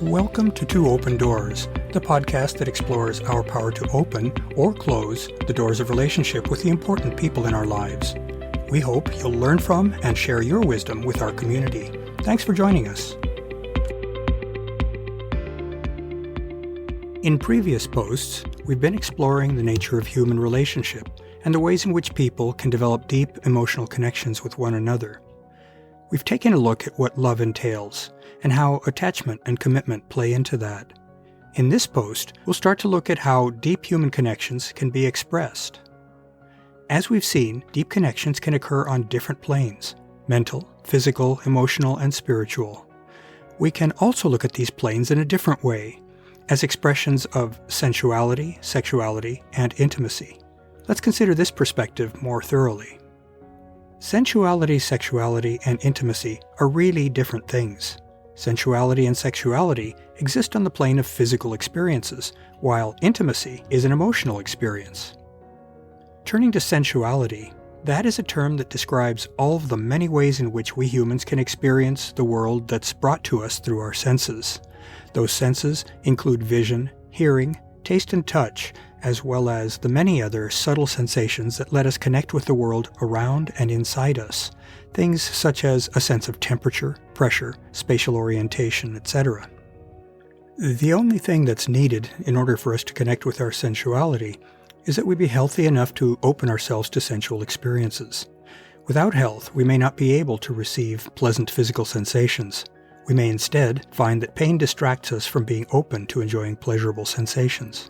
Welcome to Two Open Doors, the podcast that explores our power to open or close the doors of relationship with the important people in our lives. We hope you'll learn from and share your wisdom with our community. Thanks for joining us. In previous posts, we've been exploring the nature of human relationship and the ways in which people can develop deep emotional connections with one another. We've taken a look at what love entails and how attachment and commitment play into that. In this post, we'll start to look at how deep human connections can be expressed. As we've seen, deep connections can occur on different planes: mental, physical, emotional, and spiritual. We can also look at these planes in a different way, as expressions of sensuality, sexuality, and intimacy. Let's consider this perspective more thoroughly. Sensuality, sexuality, and intimacy are really different things. Sensuality and sexuality exist on the plane of physical experiences, while intimacy is an emotional experience. Turning to sensuality, that is a term that describes all of the many ways in which we humans can experience the world that's brought to us through our senses. Those senses include vision, hearing, taste, and touch, as well as the many other subtle sensations that let us connect with the world around and inside us. Things such as a sense of temperature, pressure, spatial orientation, etc. The only thing that's needed in order for us to connect with our sensuality is that we be healthy enough to open ourselves to sensual experiences. Without health, we may not be able to receive pleasant physical sensations. We may instead find that pain distracts us from being open to enjoying pleasurable sensations.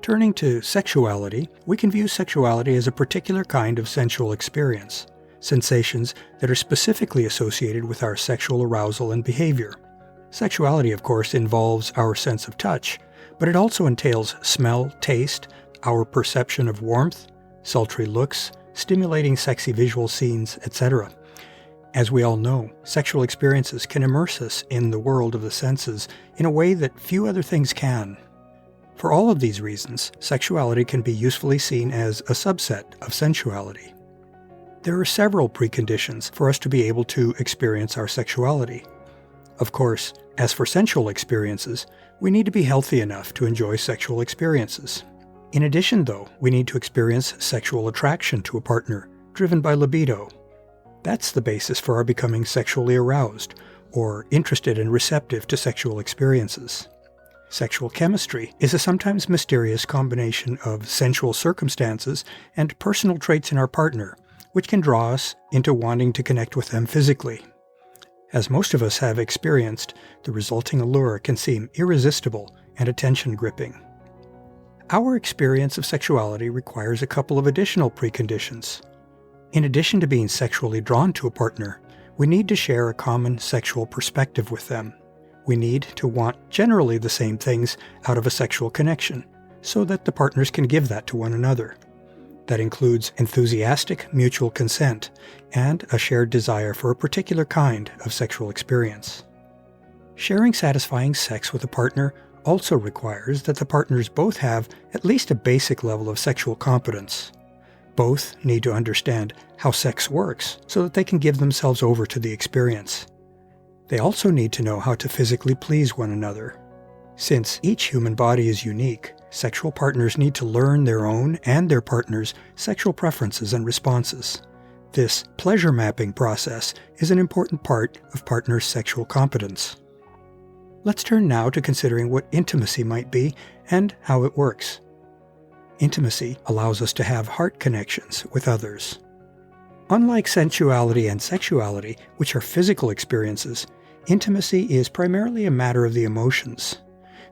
Turning to sexuality, we can view sexuality as a particular kind of sensual experience, sensations that are specifically associated with our sexual arousal and behavior. Sexuality, of course, involves our sense of touch, but it also entails smell, taste, our perception of warmth, sultry looks, stimulating sexy visual scenes, etc. As we all know, sexual experiences can immerse us in the world of the senses in a way that few other things can. For all of these reasons, sexuality can be usefully seen as a subset of sensuality. There are several preconditions for us to be able to experience our sexuality. Of course, as for sensual experiences, we need to be healthy enough to enjoy sexual experiences. In addition, though, we need to experience sexual attraction to a partner, driven by libido. That's the basis for our becoming sexually aroused, or interested and receptive to sexual experiences. Sexual chemistry is a sometimes mysterious combination of sensual circumstances and personal traits in our partner, which can draw us into wanting to connect with them physically. As most of us have experienced, the resulting allure can seem irresistible and attention-gripping. Our experience of sexuality requires a couple of additional preconditions. In addition to being sexually drawn to a partner, we need to share a common sexual perspective with them. We need to want generally the same things out of a sexual connection, so that the partners can give that to one another. That includes enthusiastic mutual consent and a shared desire for a particular kind of sexual experience. Sharing satisfying sex with a partner also requires that the partners both have at least a basic level of sexual competence. Both need to understand how sex works so that they can give themselves over to the experience. They also need to know how to physically please one another. Since each human body is unique, sexual partners need to learn their own and their partner's sexual preferences and responses. This pleasure mapping process is an important part of partners' sexual competence. Let's turn now to considering what intimacy might be and how it works. Intimacy allows us to have heart connections with others. Unlike sensuality and sexuality, which are physical experiences, intimacy is primarily a matter of the emotions.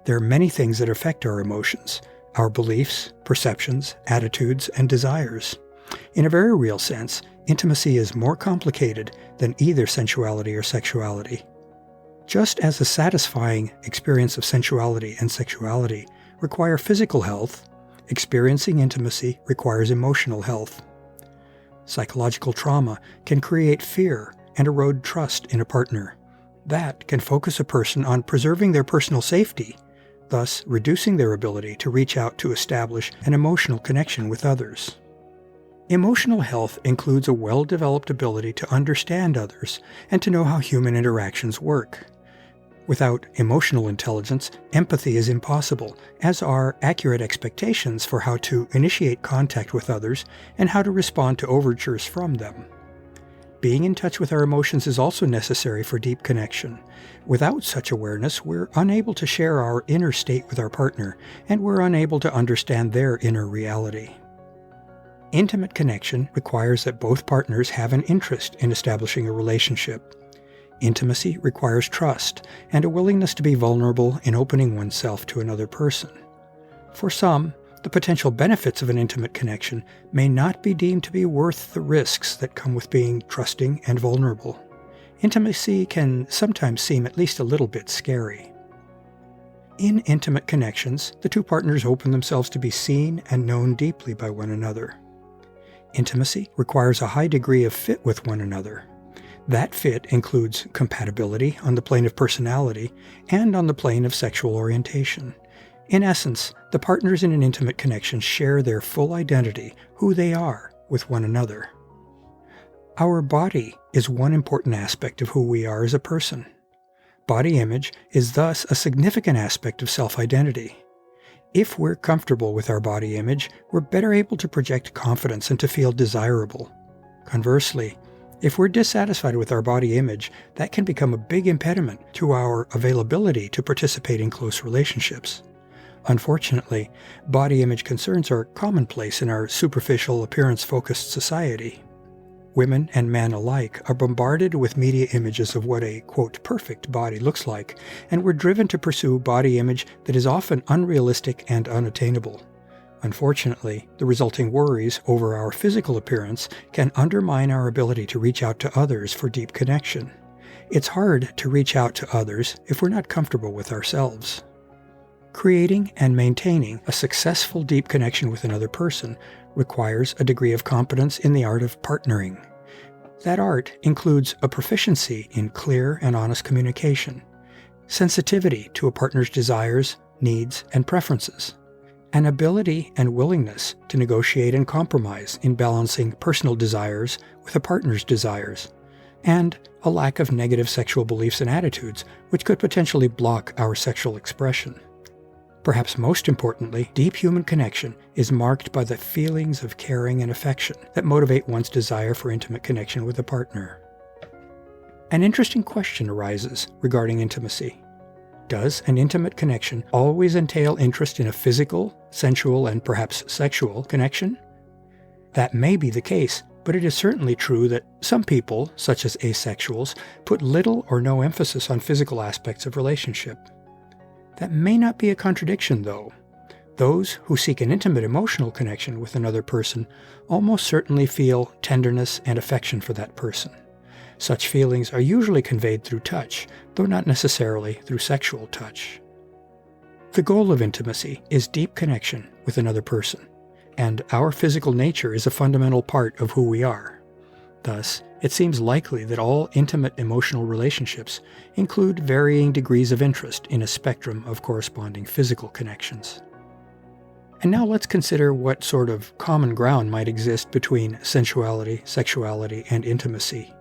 There are many things that affect our emotions: our beliefs, perceptions, attitudes, and desires. In a very real sense, intimacy is more complicated than either sensuality or sexuality. Just as a satisfying experience of sensuality and sexuality require physical health, experiencing intimacy requires emotional health. Psychological trauma can create fear and erode trust in a partner. That can focus a person on preserving their personal safety, thus reducing their ability to reach out to establish an emotional connection with others. Emotional health includes a well-developed ability to understand others and to know how human interactions work. Without emotional intelligence, empathy is impossible, as are accurate expectations for how to initiate contact with others and how to respond to overtures from them. Being in touch with our emotions is also necessary for deep connection. Without such awareness, we're unable to share our inner state with our partner, and we're unable to understand their inner reality. Intimate connection requires that both partners have an interest in establishing a relationship. Intimacy requires trust and a willingness to be vulnerable in opening oneself to another person. For some, the potential benefits of an intimate connection may not be deemed to be worth the risks that come with being trusting and vulnerable. Intimacy can sometimes seem at least a little bit scary. In intimate connections, the two partners open themselves to be seen and known deeply by one another. Intimacy requires a high degree of fit with one another. That fit includes compatibility on the plane of personality and on the plane of sexual orientation. In essence, the partners in an intimate connection share their full identity, who they are, with one another. Our body is one important aspect of who we are as a person. Body image is thus a significant aspect of self-identity. If we're comfortable with our body image, we're better able to project confidence and to feel desirable. Conversely, if we're dissatisfied with our body image, that can become a big impediment to our availability to participate in close relationships. Unfortunately, body image concerns are commonplace in our superficial, appearance-focused society. Women and men alike are bombarded with media images of what a, quote, perfect body looks like, and we're driven to pursue body image that is often unrealistic and unattainable. Unfortunately, the resulting worries over our physical appearance can undermine our ability to reach out to others for deep connection. It's hard to reach out to others if we're not comfortable with ourselves. Creating and maintaining a successful deep connection with another person requires a degree of competence in the art of partnering. That art includes a proficiency in clear and honest communication, sensitivity to a partner's desires, needs, and preferences, an ability and willingness to negotiate and compromise in balancing personal desires with a partner's desires, and a lack of negative sexual beliefs and attitudes which could potentially block our sexual expression. Perhaps most importantly, deep human connection is marked by the feelings of caring and affection that motivate one's desire for intimate connection with a partner. An interesting question arises regarding intimacy. Does an intimate connection always entail interest in a physical, sensual, and perhaps sexual connection? That may be the case, but it is certainly true that some people, such as asexuals, put little or no emphasis on physical aspects of relationship. That may not be a contradiction, though. Those who seek an intimate emotional connection with another person almost certainly feel tenderness and affection for that person. Such feelings are usually conveyed through touch, though not necessarily through sexual touch. The goal of intimacy is deep connection with another person, and our physical nature is a fundamental part of who we are. Thus, it seems likely that all intimate emotional relationships include varying degrees of interest in a spectrum of corresponding physical connections. And now let's consider what sort of common ground might exist between sensuality, sexuality, and intimacy.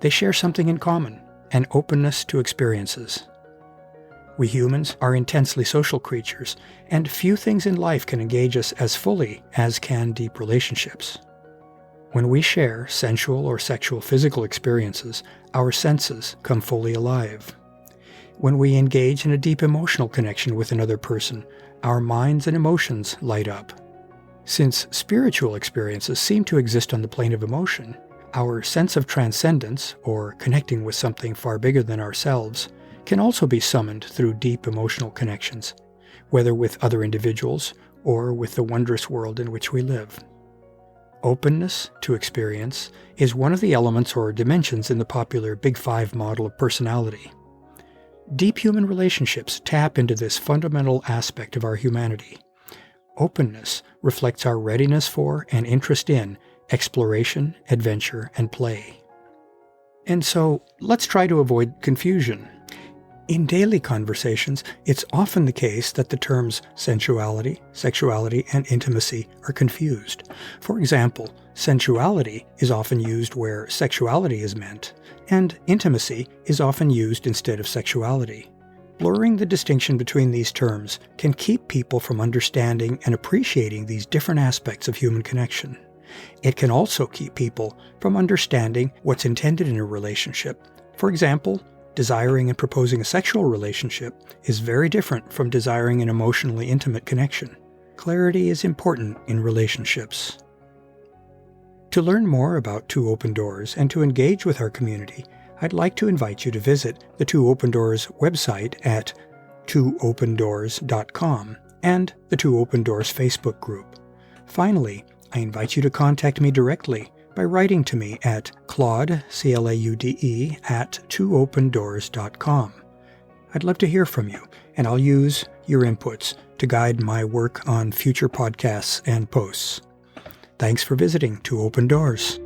They share something in common, an openness to experiences. We humans are intensely social creatures, and few things in life can engage us as fully as can deep relationships. When we share sensual or sexual physical experiences, our senses come fully alive. When we engage in a deep emotional connection with another person, our minds and emotions light up. Since spiritual experiences seem to exist on the plane of emotion, our sense of transcendence, or connecting with something far bigger than ourselves, can also be summoned through deep emotional connections, whether with other individuals or with the wondrous world in which we live. Openness to experience is one of the elements or dimensions in the popular Big Five model of personality. Deep human relationships tap into this fundamental aspect of our humanity. Openness reflects our readiness for and interest in exploration, adventure, and play. And so, let's try to avoid confusion. In daily conversations, it's often the case that the terms sensuality, sexuality, and intimacy are confused. For example, sensuality is often used where sexuality is meant, and intimacy is often used instead of sexuality. Blurring the distinction between these terms can keep people from understanding and appreciating these different aspects of human connection. It can also keep people from understanding what's intended in a relationship. For example, desiring and proposing a sexual relationship is very different from desiring an emotionally intimate connection. Clarity is important in relationships. To learn more about Two Open Doors and to engage with our community, I'd like to invite you to visit the Two Open Doors website at twoopendoors.com and the Two Open Doors Facebook group. Finally, I invite you to contact me directly by writing to me at Claude, C-L-A-U-D-E, at twoopendoors.com. I'd love to hear from you, and I'll use your inputs to guide my work on future podcasts and posts. Thanks for visiting Two Open Doors.